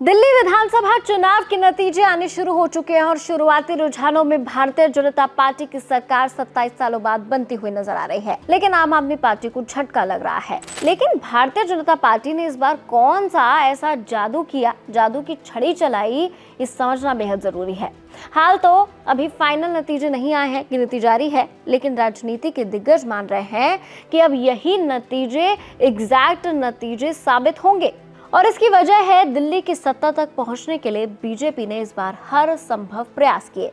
दिल्ली विधानसभा चुनाव के नतीजे आने शुरू हो चुके हैं और शुरुआती रुझानों में भारतीय जनता पार्टी की सरकार 27 सालों बाद बनती हुई नजर आ रही है, लेकिन आम आदमी पार्टी को झटका लग रहा है। लेकिन भारतीय जनता पार्टी ने इस बार कौन सा ऐसा जादू किया, जादू की छड़ी चलाई, ये समझना बेहद जरूरी है। हाल तो अभी फाइनल नतीजे नहीं आए हैं, गिनती जारी है, लेकिन राजनीति के दिग्गज मान रहे हैं कि अब यही नतीजे एग्जैक्ट नतीजे साबित होंगे और इसकी वजह है दिल्ली की सत्ता तक पहुंचने के लिए बीजेपी ने इस बार हर संभव प्रयास किए।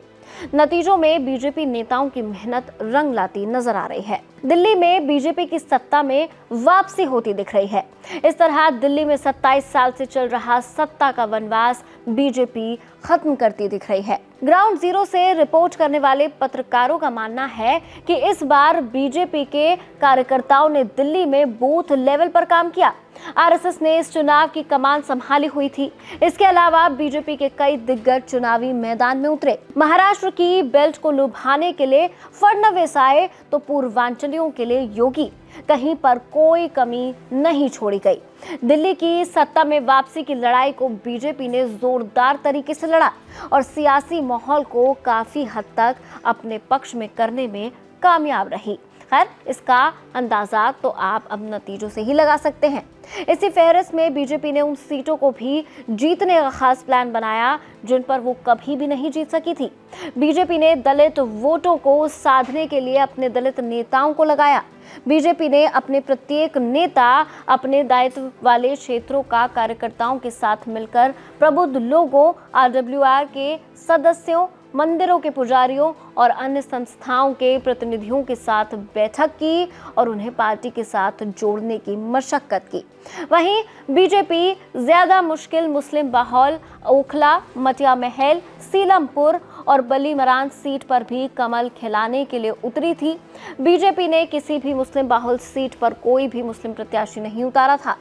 नतीजों में बीजेपी नेताओं की मेहनत रंग लाती नजर आ रही है। दिल्ली में बीजेपी की सत्ता में वापसी होती दिख रही है। इस तरह दिल्ली में 27 साल से चल रहा सत्ता का वनवास बीजेपी खत्म करती दिख रही है। ग्राउंड जीरो से रिपोर्ट करने वाले पत्रकारों का मानना है कि इस बार बीजेपी के कार्यकर्ताओं ने दिल्ली में बूथ लेवल पर काम किया। आरएसएस ने इस चुनाव की कमान संभाली हुई थी। इसके अलावा बीजेपी के कई दिग्गज चुनावी मैदान में उतरे। महाराष्ट्र की बेल्ट को लुभाने के लिए फडणवीस आए तो पूर्वांचलियों के लिए योगी। कहीं पर कोई कमी नहीं छोड़ी गई। दिल्ली की सत्ता में वापसी की लड़ाई को बीजेपी ने जोरदार तरीके से लड़ा और सियासी माहौल को काफी हद तक अपने पक्ष में करने में कामयाब रही। खैर, इसका अंदाजा तो आप अब नतीजों से ही लगा सकते हैं। इसी फहरिस्त में बीजेपी ने उन सीटों को भी जीतने का खास प्लान बनाया जिन पर वो कभी भी नहीं जीत सकी थी। बीजेपी ने दलित वोटों को साधने के लिए अपने दलित नेताओं को लगाया। बीजेपी ने अपने प्रत्येक नेता अपने दायित्व वाले क्षेत्रों का कार्यकर्ताओं के साथ मिलकर प्रबुद्ध लोगों, आरडब्ल्यूआर के सदस्यों, मंदिरों के पुजारियों और अन्य संस्थाओं के प्रतिनिधियों के साथ बैठक की और उन्हें पार्टी के साथ जोड़ने की मशक्कत की। वहीं बीजेपी ज्यादा मुश्किल मुस्लिम बाहुल ओखला, मटिया महल, सीलमपुर और बलीमरान सीट पर भी कमल खिलाने के लिए उतरी थी। बीजेपी ने किसी भी मुस्लिम बाहुल सीट पर कोई भी मुस्लिम प्रत्याशी नहीं उतारा था।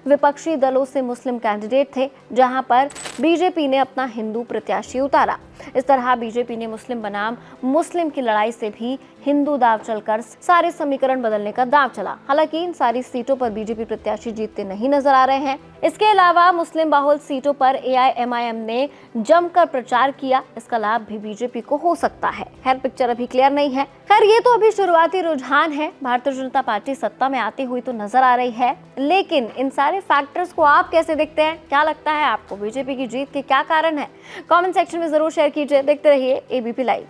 विपक्षी दलों से मुस्लिम कैंडिडेट थे, जहां पर बीजेपी ने अपना हिंदू प्रत्याशी उतारा। इस तरह बीजेपी ने मुस्लिम बनाम मुस्लिम की लड़ाई से भी हिंदू दांव चलकर सारे समीकरण बदलने का दांव चला। हालांकि इन सारी सीटों पर बीजेपी प्रत्याशी जीतते नहीं नजर आ रहे हैं। इसके अलावा मुस्लिम बाहुल सीटों पर एआईएमआईएम ने जमकर प्रचार किया। इसका लाभ भी बीजेपी को हो सकता है। खैर, पिक्चर अभी क्लियर नहीं है। खैर, ये तो अभी शुरुआती रुझान है। भारतीय जनता पार्टी सत्ता में आती हुई तो नजर आ रही है, लेकिन इन सारे फैक्टर्स को आप कैसे देखते हैं? क्या लगता है आपको बीजेपी की जीत के क्या कारण है? कमेंट सेक्शन में जरूर शेयर कीजिए। देखते रहिए एबीपी लाइव।